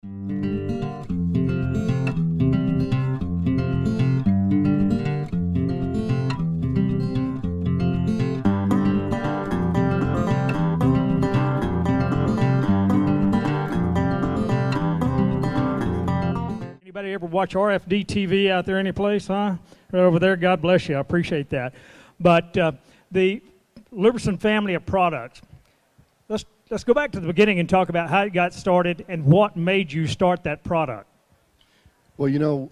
Anybody ever watch RFD TV out there any place, huh? Right over there, God bless you, I appreciate that. But the Lubrisyn family of products, let's go back to the beginning and talk about how it got started and what made you start that product. Well, you know,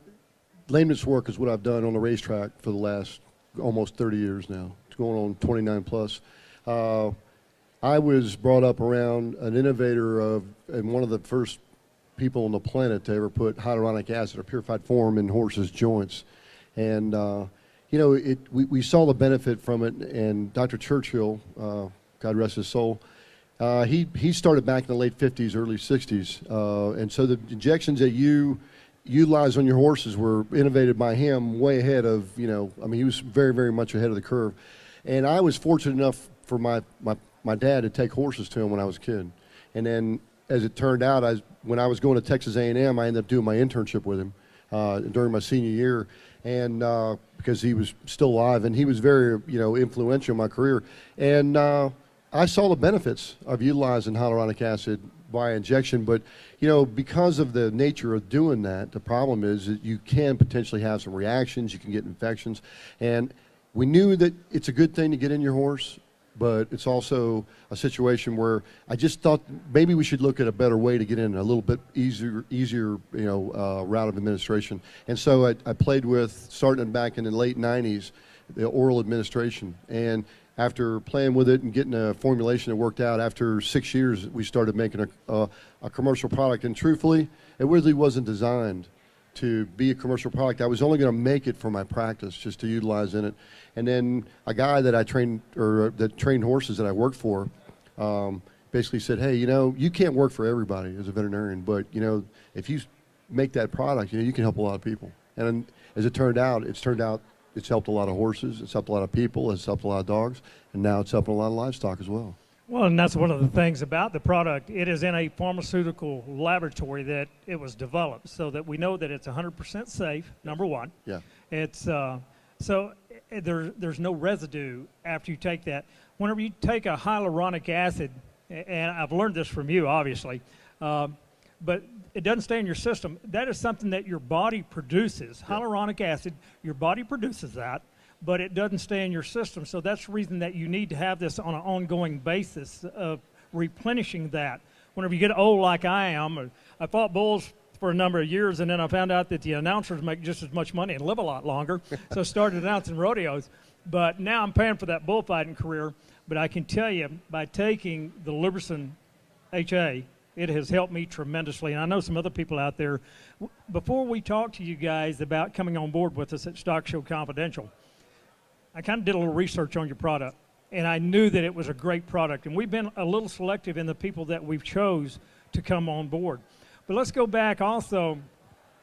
lameness work is what I've done on the racetrack for the last almost 30 years now. It's going on 29 plus. I was brought up around an innovator and one of the first people on the planet to ever put hyaluronic acid or purified form in horses' joints. And, you know, we saw the benefit from it, and Dr. Churchill, God rest his soul, he started back in the late 50s, early 60s. And so the injections that you utilize on your horses were innovated by him way ahead of, you know, I mean, he was very, very much ahead of the curve. And I was fortunate enough for my dad to take horses to him when I was a kid. And then, as it turned out, when I was going to Texas A&M, I ended up doing my internship with him during my senior year, and because he was still alive, and he was very, you know, influential in my career. And I saw the benefits of utilizing hyaluronic acid by injection, but, you know, because of the nature of doing that, the problem is that you can potentially have some reactions, you can get infections, and we knew that it's a good thing to get in your horse, but it's also a situation where I just thought maybe we should look at a better way to get in, a little bit easier, you know, route of administration. And so I played with, starting back in the late 90s, the oral administration. And after playing with it and getting a formulation that worked out, after 6 years, we started making a commercial product. And truthfully, it really wasn't designed to be a commercial product. I was only going to make it for my practice, just to utilize in it. And then a guy that I trained, or that trained horses that I worked for, basically said, hey, you know, you can't work for everybody as a veterinarian, but, you know, if you make that product, you know, you can help a lot of people. And as it turned out, it's helped a lot of horses, it's helped a lot of people, it's helped a lot of dogs, and now it's helping a lot of livestock as well. Well, and that's one of the things about the product. It is in a pharmaceutical laboratory that it was developed, so that we know that it's 100% safe, number one. Yeah. It's so there's no residue after you take that. Whenever you take a hyaluronic acid, and I've learned this from you, obviously, but it doesn't stay in your system. That is something that your body produces. Yeah. Hyaluronic acid, your body produces that, but it doesn't stay in your system. So that's the reason that you need to have this on an ongoing basis of replenishing that. Whenever you get old like I am, I fought bulls for a number of years, and then I found out that the announcers make just as much money and live a lot longer, so I started announcing rodeos. But now I'm paying for that bullfighting career. But I can tell you, by taking the Lubrisyn HA, it has helped me tremendously, and I know some other people out there. Before we talk to you guys about coming on board with us at Stock Show Confidential, I kind of did a little research on your product, and I knew that it was a great product. And we've been a little selective in the people that we've chose to come on board. But let's go back also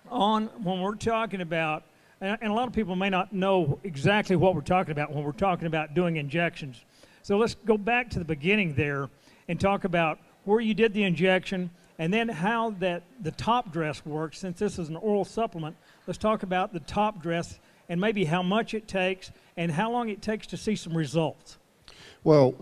on when we're talking about, and a lot of people may not know exactly what we're talking about when we're talking about doing injections. So let's go back to the beginning there and talk about where you did the injection, and then how the top dress works. Since this is an oral supplement, let's talk about the top dress and maybe how much it takes and how long it takes to see some results. Well,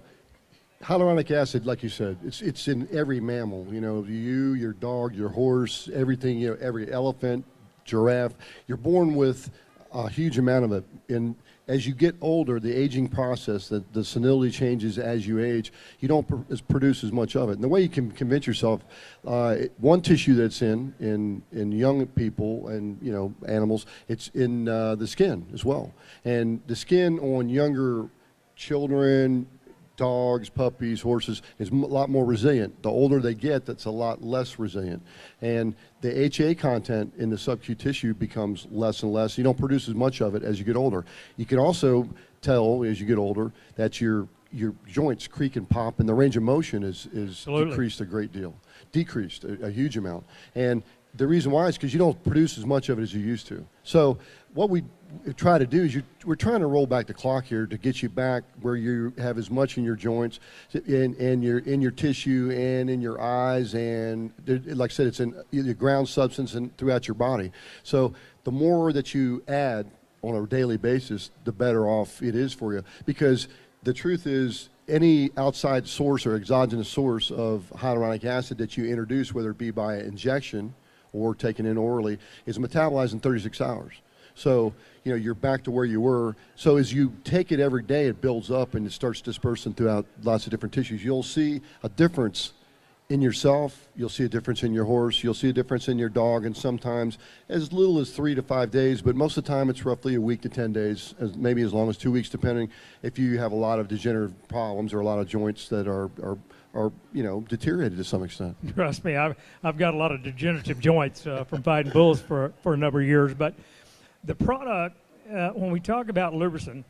hyaluronic acid, like you said, it's in every mammal. You know, you, your dog, your horse, everything. You know, every elephant, giraffe. You're born with a huge amount of it. And as you get older, the aging process, the senility changes as you age. You don't produce as much of it. And the way you can convince yourself, one tissue that's in young people and, you know, animals, it's in the skin as well. And the skin on younger children, dogs, puppies, horses, is a lot more resilient. The older they get, that's a lot less resilient. And the HA content in the subcutaneous tissue becomes less and less. You don't produce as much of it as you get older. You can also tell as you get older that your joints creak and pop, and the range of motion is decreased a great deal, decreased a huge amount. And the reason why is because you don't produce as much of it as you used to. So what we try to do is we're trying to roll back the clock here to get you back where you have as much in your joints and in your tissue and in your eyes, and like I said, it's in the ground substance and throughout your body. So the more that you add on a daily basis, the better off it is for you, because the truth is any outside source or exogenous source of hyaluronic acid that you introduce, whether it be by injection or taken in orally, is metabolized in 36 hours. So, you're back to where you were. So as you take it every day, it builds up and it starts dispersing throughout lots of different tissues. You'll see a difference in yourself. You'll see a difference in your horse. You'll see a difference in your dog, and sometimes as little as 3 to 5 days, but most of the time it's roughly a week to 10 days, maybe as long as 2 weeks, depending if you have a lot of degenerative problems or a lot of joints that are deteriorated to some extent. Trust me, I've got a lot of degenerative joints from fighting bulls for a number of years. But the product, when we talk about Lubrisyn,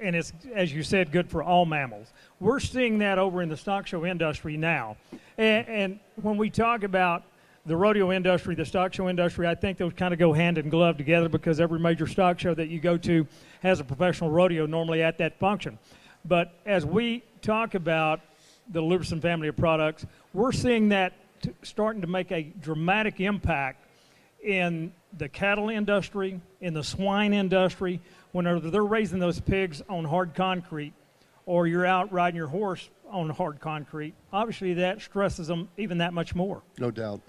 and it's, as you said, good for all mammals, we're seeing that over in the stock show industry now. And when we talk about the rodeo industry, the stock show industry, I think those kind of go hand in glove together, because every major stock show that you go to has a professional rodeo normally at that function. But as we talk about the Lubrisyn family of products, we're seeing that starting to make a dramatic impact in the cattle industry, in the swine industry. Whenever they're raising those pigs on hard concrete, or you're out riding your horse on hard concrete, obviously that stresses them even that much more. No doubt.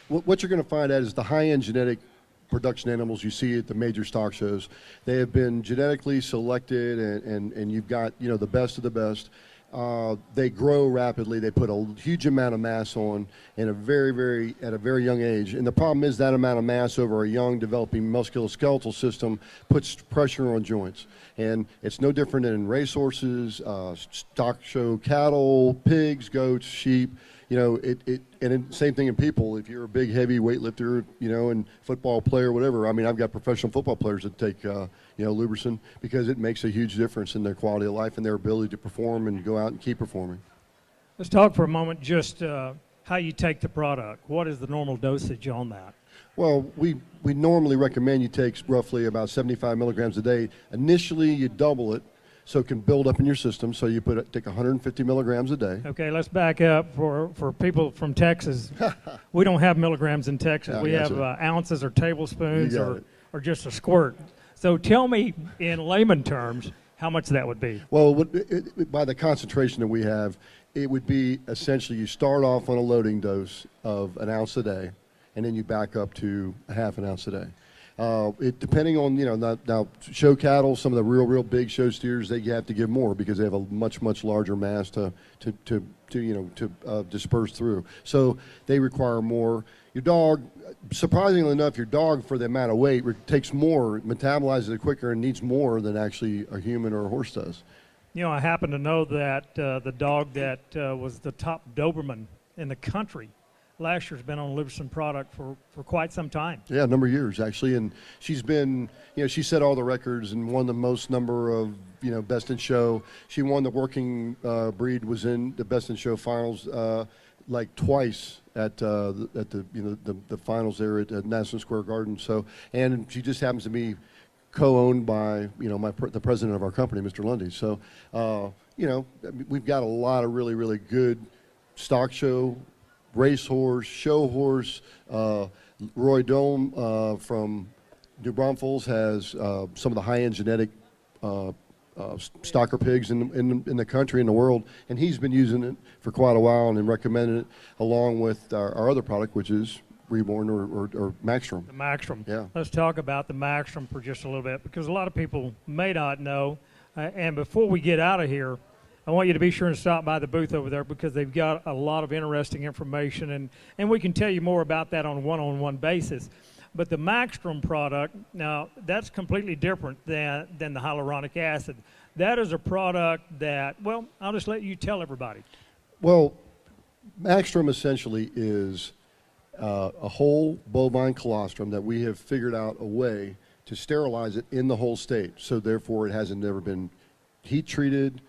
What you're going to find out is the high-end genetic production animals you see at the major stock shows. They have been genetically selected, and you've got the best of the best. They grow rapidly. They put a huge amount of mass on at a very young age. And the problem is that amount of mass over a young developing musculoskeletal system puts pressure on joints. And it's no different than racehorses, stock show cattle, pigs, goats, sheep. Same thing in people. If you're a big, heavy weightlifter, and football player, whatever. I mean, I've got professional football players that take, Lubrisyn, because it makes a huge difference in their quality of life and their ability to perform and go out and keep performing. Let's talk for a moment just how you take the product. What is the normal dosage on that? Well, we normally recommend you take roughly about 75 milligrams a day. Initially, you double it, so it can build up in your system. So you take 150 milligrams a day. Okay, let's back up for people from Texas. We don't have milligrams in Texas. We have ounces or tablespoons or just a squirt. So tell me in layman terms how much that would be. Well, by the concentration that we have, it would be essentially you start off on a loading dose of an ounce a day, and then you back up to a half an ounce a day. Depending on, now show cattle, some of the real big show steers, you have to give more because they have a much larger mass to disperse through. So they require more. Your dog, surprisingly enough, for the amount of weight, takes more, metabolizes it quicker, and needs more than actually a human or a horse does. I happen to know that the dog that was the top Doberman in the country last year's been on a Lubrisyn product for quite some time. Yeah, a number of years, actually. And she's been, she set all the records and won the most number of, best in show. She won the working breed, was in the best in show finals like twice at the finals there at National Square Garden. So, and she just happens to be co-owned by, the president of our company, Mr. Lundy. So, we've got a lot of really good stock show, racehorse, show horse. Roy Dome from New Braunfels has some of the high-end genetic stocker pigs in the country, in the world, and he's been using it for quite a while and recommended it along with our other product, which is Reborn or Maxstrom. The Maxstrom. Yeah. Let's talk about the Maxstrom for just a little bit, because a lot of people may not know. And before we get out of here, I want you to be sure and stop by the booth over there, because they've got a lot of interesting information, and we can tell you more about that on a one-on-one basis. But the Maxstrom product, now, that's completely different than the hyaluronic acid. That is a product that, well, I'll just let you tell everybody. Well, Maxstrom essentially is a whole bovine colostrum that we have figured out a way to sterilize it in the whole state. So therefore, it hasn't never been heat treated,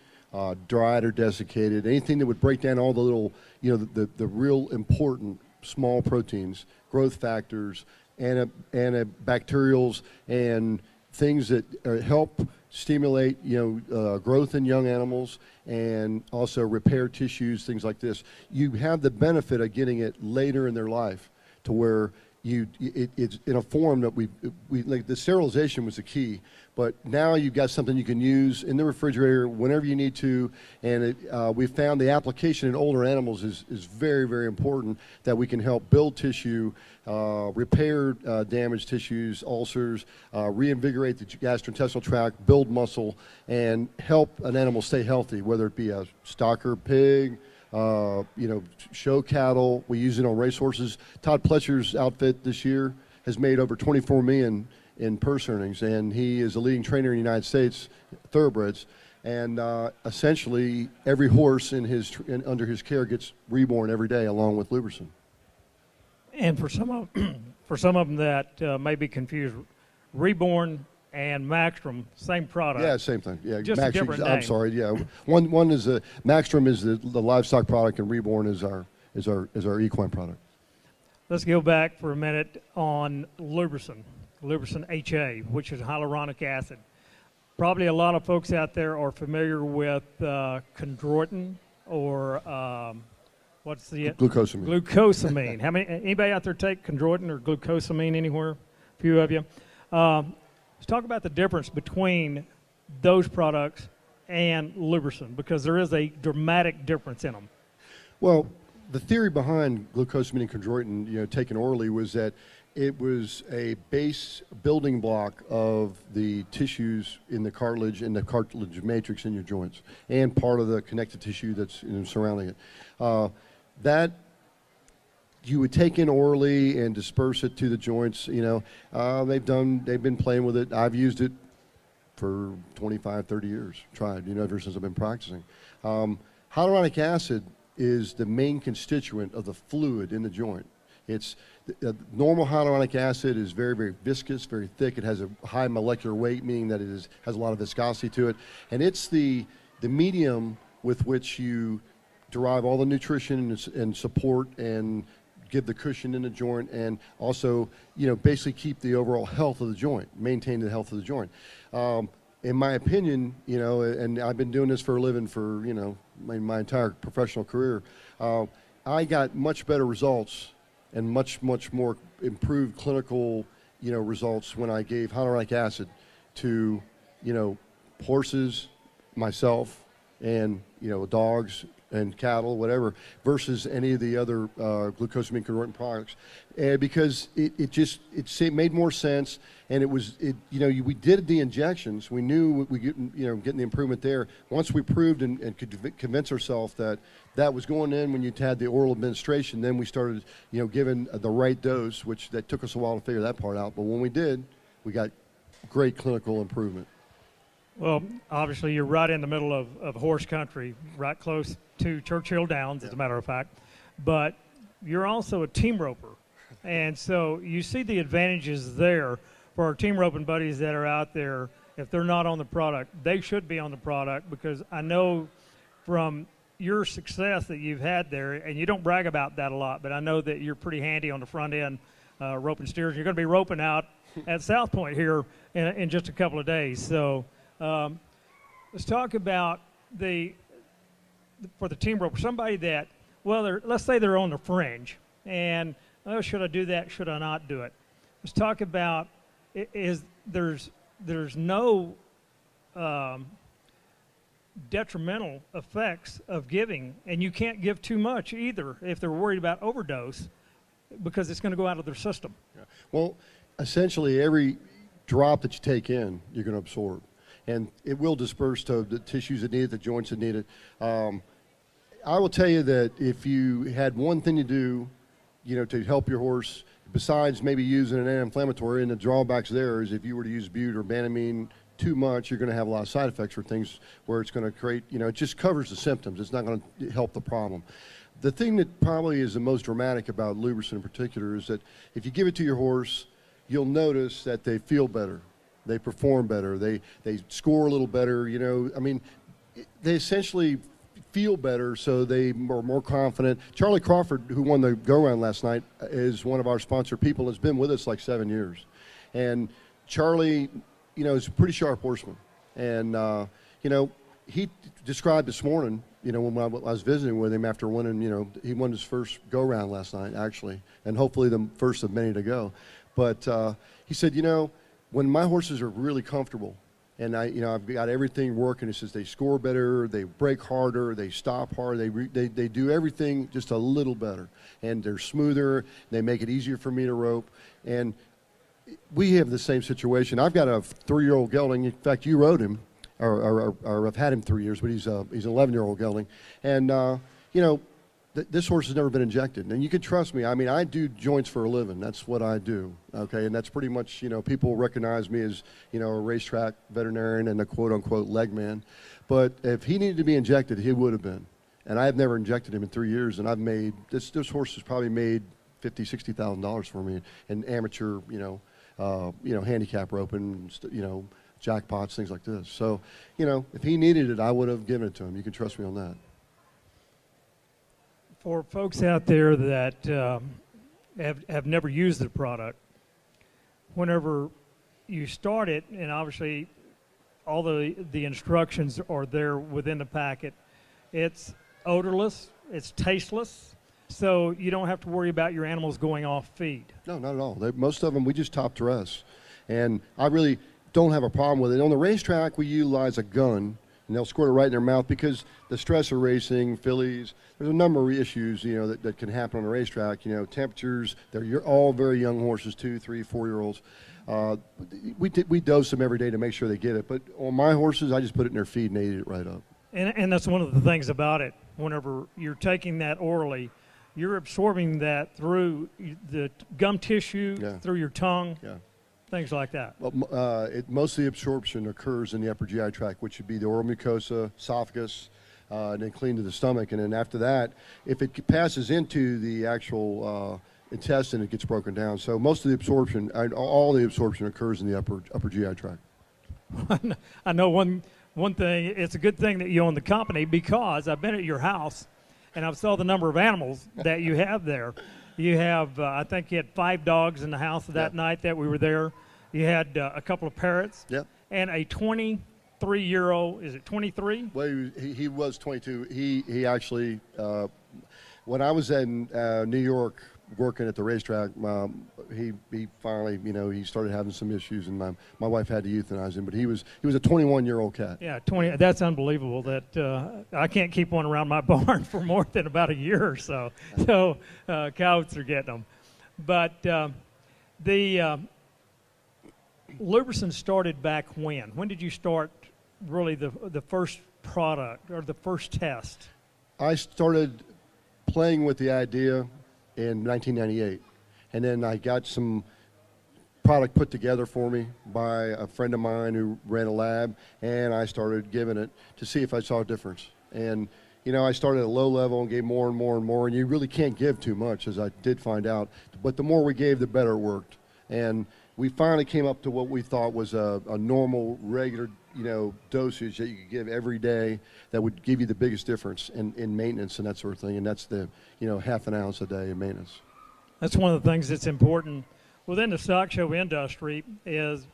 dried or desiccated, anything that would break down all the little, the real important small proteins, growth factors, antibacterials, and things that help stimulate, growth in young animals and also repair tissues, things like this. You have the benefit of getting it later in their life to where it's in a form that we like. The sterilization was the key, but now you've got something you can use in the refrigerator whenever you need to. And we found the application in older animals is very, very important, that we can help build tissue, repair damaged tissues, ulcers, reinvigorate the gastrointestinal tract, build muscle, and help an animal stay healthy, whether it be a stocker pig, show cattle. We use it on racehorses. Todd Pletcher's outfit this year has made over $24 million in purse earnings, and he is a leading trainer in the United States, thoroughbreds. And essentially, every horse under his care gets Reborn every day, along with Lubrisyn. And for some of them that may be confused, Reborn and Maxstrom, same product. Yeah, same thing. Yeah, just a different name. I'm sorry. Yeah, one is Maxstrom is the livestock product, and Reborn is our equine product. Let's go back for a minute on Lubrisyn HA, which is hyaluronic acid. Probably a lot of folks out there are familiar with chondroitin, or what's the glucosamine. Glucosamine. Anybody out there take chondroitin or glucosamine anywhere? A few of you. Let's talk about the difference between those products and Lubrisyn, because there is a dramatic difference in them. Well, the theory behind glucosamine and chondroitin, taken orally, was that it was a base building block of the tissues in the cartilage and the cartilage matrix in your joints, and part of the connective tissue that's surrounding it. That you would take in orally and disperse it to the joints. They've been playing with it. I've used it for 25, 30 years. Tried, ever since I've been practicing. Hyaluronic acid is the main constituent of the fluid in the joint. It's normal hyaluronic acid is very, very viscous, very thick. It has a high molecular weight, meaning that it has a lot of viscosity to it, and it's the medium with which you derive all the nutrition and support and give the cushion in the joint, and also, basically keep the overall health of the joint, maintain the health of the joint. In my opinion, and I've been doing this for a living for, my entire professional career, I got much better results and much, much more improved clinical, results when I gave hyaluronic acid to, horses, myself, and, dogs and cattle, whatever, versus any of the other glucosamine chondroitin products, because it made more sense, and we did the injections. We knew we getting the improvement there. Once we proved and could convince ourselves that was going in when you had the oral administration, then we started giving the right dose, which that took us a while to figure that part out. But when we did, we got great clinical improvement. Well, obviously, you're right in the middle of horse country, right close to Churchill Downs, as a matter of fact. But you're also a team roper. And so you see the advantages there for our team roping buddies that are out there. If they're not on the product, they should be on the product, because I know from your success that you've had there, and you don't brag about that a lot, but I know that you're pretty handy on the front end roping steers. You're going to be roping out at South Point here in just a couple of days. So let's talk about for the team roper, somebody that, let's say they're on the fringe, and should I do that? Should I not do it? Let's talk about there's no detrimental effects of giving, and you can't give too much either if they're worried about overdose, because it's going to go out of their system. Yeah. Well, essentially every drop that you take in, you're going to absorb, and it will disperse to the tissues that need it, the joints that need it. I will tell you that if you had one thing to do, to help your horse, besides maybe using an anti-inflammatory, and the drawbacks there is if you were to use bute or banamine too much, you're going to have a lot of side effects or things where it's going to create, it just covers the symptoms. It's not going to help the problem. The thing that probably is the most dramatic about Lubrisyn in particular is that if you give it to your horse, you'll notice that they feel better. They perform better. They score a little better. They essentially feel better, so they are more confident. Charlie Crawford, who won the go-round last night, is one of our sponsored people, has been with us like 7 years. And Charlie, is a pretty sharp horseman. And, he described this morning, when I was visiting with him after winning, he won his first go-round last night, actually, and hopefully the first of many to go. But he said, when my horses are really comfortable, and I've got everything working. He says they score better, they break harder, they stop hard, they do everything just a little better, and they're smoother. They make it easier for me to rope, and we have the same situation. I've got a 3-year-old gelding. In fact, you rode him, or I've had him 3 years, but he's an 11-year-old gelding, and this horse has never been injected, and you can trust me. I mean, I do joints for a living. That's what I do, okay? And that's pretty much, people recognize me as, a racetrack veterinarian and a quote-unquote leg man. But if he needed to be injected, he would have been. And I have never injected him in 3 years, and I've made, this horse has probably made $50,000, $60,000 for me in amateur, handicap roping, jackpots, things like this. So, if he needed it, I would have given it to him. You can trust me on that. For folks out there that have never used the product, whenever you start it, and obviously all the instructions are there within the packet, it's odorless, it's tasteless, so you don't have to worry about your animals going off feed. No, not at all. Most of them, we just top dress, and I really don't have a problem with it. On the racetrack, we utilize a gun, and they'll squirt it right in their mouth because the stress of racing, fillies, there's a number of issues, that can happen on a racetrack. Temperatures, you're all very young horses, 2, 3, 4-year-olds. We dose them every day to make sure they get it. But on my horses, I just put it in their feed and they eat it right up. And that's one of the things about it. Whenever you're taking that orally, you're absorbing that through the gum tissue, through your tongue. Yeah. Things like that. Well, most of the absorption occurs in the upper GI tract, which would be the oral mucosa, esophagus, and then clean to the stomach. And then after that, if it passes into the actual intestine, it gets broken down. So most of the absorption, all the absorption occurs in the upper GI tract. I know one thing. It's a good thing that you own the company, because I've been at your house and I've saw the number of animals that you have there. You have, I think you had 5 dogs in the house that night that we were there. You had a couple of parrots. Yep. And a 23-year-old, is it 23? Well, he was 22. He actually, when I was in New York working at the racetrack, he finally, he started having some issues, and my wife had to euthanize him. But he was a 21-year-old cat. Yeah, 20. That's unbelievable. That I can't keep one around my barn for more than about a year or so. So coyotes are getting them. But the Lubrisyn started back when? When did you start really the first product or the first test? I started playing with the idea in 1998, and then I got some product put together for me by a friend of mine who ran a lab, and I started giving it to see if I saw a difference. And I started at a low level and gave more and more and more, and you really can't give too much, as I did find out, but the more we gave, the better it worked. And we finally came up to what we thought was a normal, regular dosage that you could give every day that would give you the biggest difference in maintenance and that sort of thing. And that's the, half an ounce a day in maintenance. That's one of the things that's important within the stock show industry is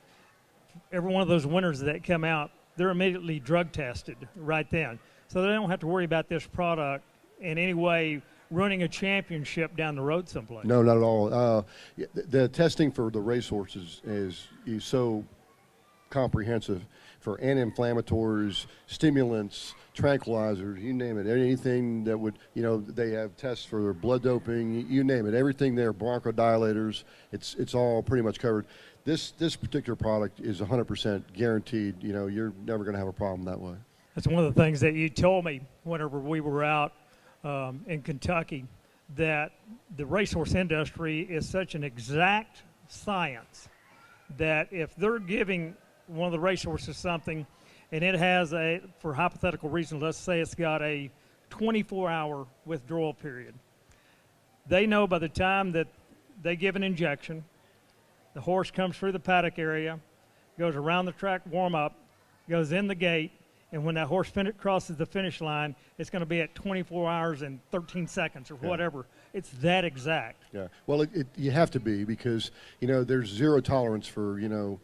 every one of those winners that come out, they're immediately drug tested right then. So they don't have to worry about this product in any way running a championship down the road someplace. No, not at all. The testing for the racehorses is so comprehensive for anti-inflammatories, stimulants, tranquilizers, you name it. Anything that would, they have tests for blood doping, you name it. Everything there, bronchodilators, it's all pretty much covered. This particular product is 100% guaranteed. You're never going to have a problem that way. That's one of the things that you told me whenever we were out in Kentucky, that the racehorse industry is such an exact science that if they're giving one of the racehorses something and it has for hypothetical reasons, let's say it's got a 24-hour withdrawal period, they know by the time that they give an injection, the horse comes through the paddock area, goes around the track warm-up, goes in the gate, and when that horse crosses the finish line, it's going to be at 24 hours and 13 seconds or whatever. It's that exact. Yeah. Well, you have to be, because, you know, there's zero tolerance for, you know,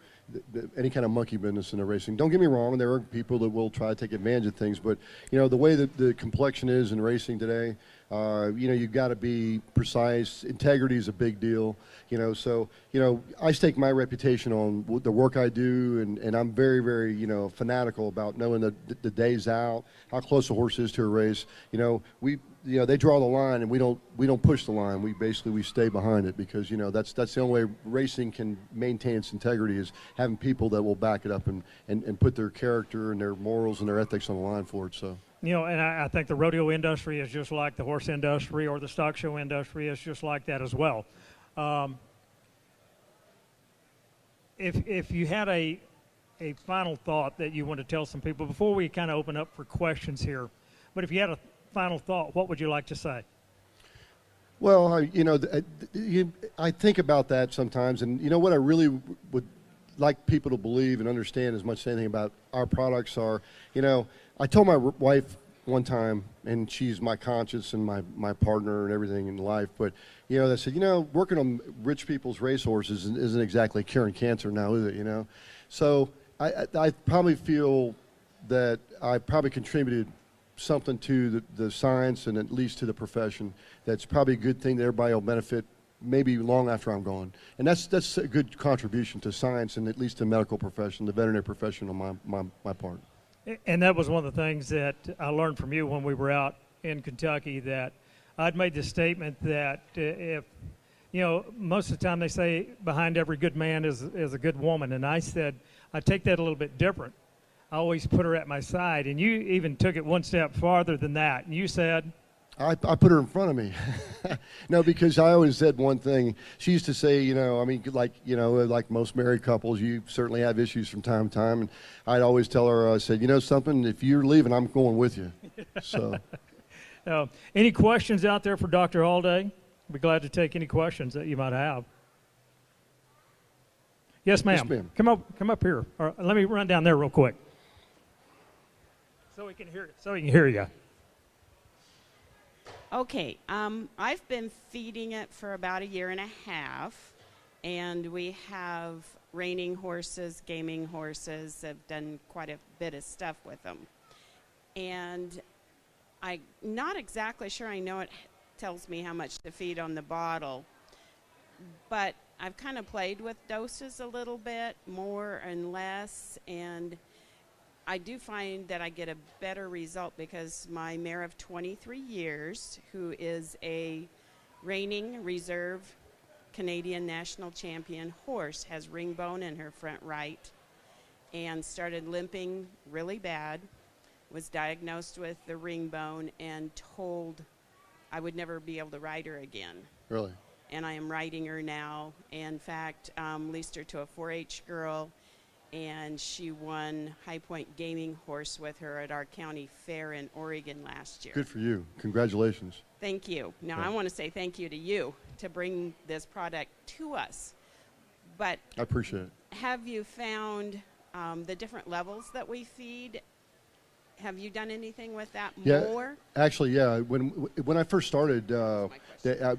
any kind of monkey business in the racing. Don't get me wrong, there are people that will try to take advantage of things, but, you know, the way that the complexion is in racing today, you know, you've got to be precise. Integrity is a big deal, you know. So, you know, I stake my reputation on the work I do, and I'm very, very, you know, fanatical about knowing the days out, how close a horse is to a race. You know, you know, they draw the line, and we don't push the line. We stay behind it, because, you know, that's the only way racing can maintain its integrity, is having people that will back it up and put their character and their morals and their ethics on the line for it. So. You know, and I think the rodeo industry is just like the horse industry, or the stock show industry is just like that as well. If you had a final thought that you want to tell some people before we kind of open up for questions here, but if you had a final thought, what would you like to say? Well, you know, I think about that sometimes, and you know what I really would like people to believe and understand as much as anything about our products are, you know, I told my wife one time, and she's my conscience and my partner and everything in life, but, you know, they said, you know, working on rich people's racehorses isn't exactly curing cancer now, is it, you know? So I probably feel that I probably contributed something to the science, and at least to the profession, that's probably a good thing that everybody will benefit maybe long after I'm gone. And that's a good contribution to science, and at least the medical profession, the veterinary profession on my part. And that was one of the things that I learned from you when we were out in Kentucky, that I'd made the statement that if, you know, most of the time they say behind every good man is a good woman. And I said, I take that a little bit different. I always put her at my side. And you even took it one step farther than that. And you said, I put her in front of me. No, because I always said one thing. She used to say, you know, I mean, like, you know, like most married couples, you certainly have issues from time to time. And I'd always tell her, I said, you know something, if you're leaving, I'm going with you. So. Any questions out there for Dr. Allday? I'd be glad to take any questions that you might have. Yes, ma'am. Yes, ma'am. Come up here. Or let me run down there real quick, so we can hear you. Okay, I've been feeding it for about 1.5 years, and we have reining horses, gaming horses. I've done quite a bit of stuff with them. And I'm not exactly sure I know it tells me how much to feed on the bottle, but I've kind of played with doses a little bit, more and less, and I do find that I get a better result, because my mare of 23 years, who is a reigning reserve Canadian national champion horse, has ring bone in her front right and started limping really bad, was diagnosed with the ring bone and told I would never be able to ride her again. Really? And I am riding her now. In fact, leased her to a 4-H girl, and she won High Point Gaming Horse with her at our county fair in Oregon last year. Good for you. Congratulations. Thank you. Now, Yeah. I want to say thank you to you to bring this product to us. But I appreciate it. have you found the different levels that we feed? Have you done anything with that more? Actually, yeah. When I first started, the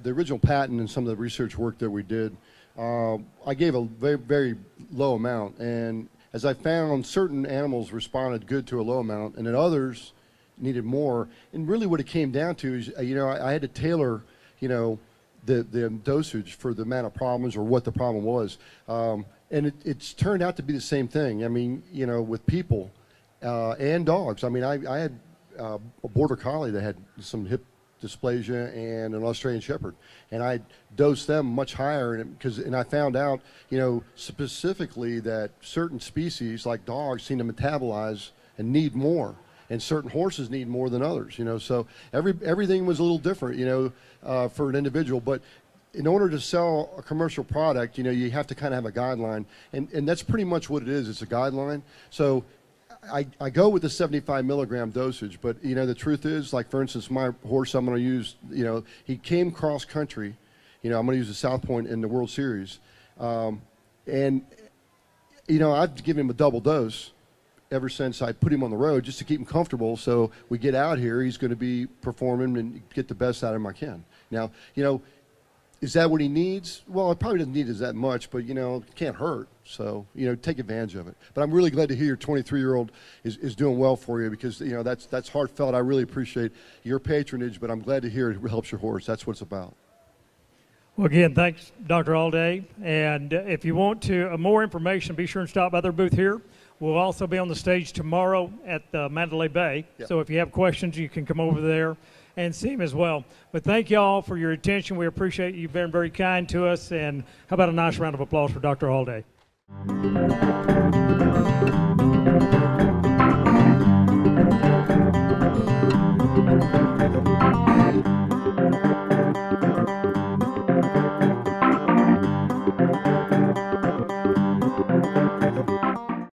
original patent and some of the research work that we did, I gave a very, very low amount. And as I found, certain animals responded good to a low amount, and then others needed more. And really what it came down to is, you know, I had to tailor, you know, the dosage for the amount of problems or what the problem was. And it's turned out to be the same thing. I mean, you know, with people and dogs. I mean, I had a border collie that had some hip dysplasia and an Australian Shepherd, and I dosed them much higher, and I found out, you know, specifically that certain species like dogs seem to metabolize and need more, and certain horses need more than others, you know. So everything was a little different, you know, for an individual. But in order to sell a commercial product, you know, you have to kind of have a guideline, and that's pretty much what it is. It's a guideline. So I go with the 75 milligram dosage, but, you know, the truth is, like, for instance, my horse I'm going to use, you know, he came cross country, you know, I'm going to use the South Point in the World Series, and, you know, I've given him a double dose, ever since I put him on the road just to keep him comfortable. So we get out here, he's going to be performing and get the best out of him I can. Now, you know, is that what he needs? Well, it probably doesn't need as that much, but, you know, it can't hurt. So, you know, take advantage of it. But I'm really glad to hear your 23-year-old is doing well for you, because, you know, that's heartfelt. I really appreciate your patronage, but I'm glad to hear it helps your horse. That's what it's about. Well, again, thanks, Dr. Allday. And if you want more information, be sure and stop by their booth here. We'll also be on the stage tomorrow at Mandalay Bay. Yep. So if you have questions, you can come over there and see him as well. But thank you all for your attention. We appreciate you being very kind to us. And how about a nice round of applause for Dr. Allday?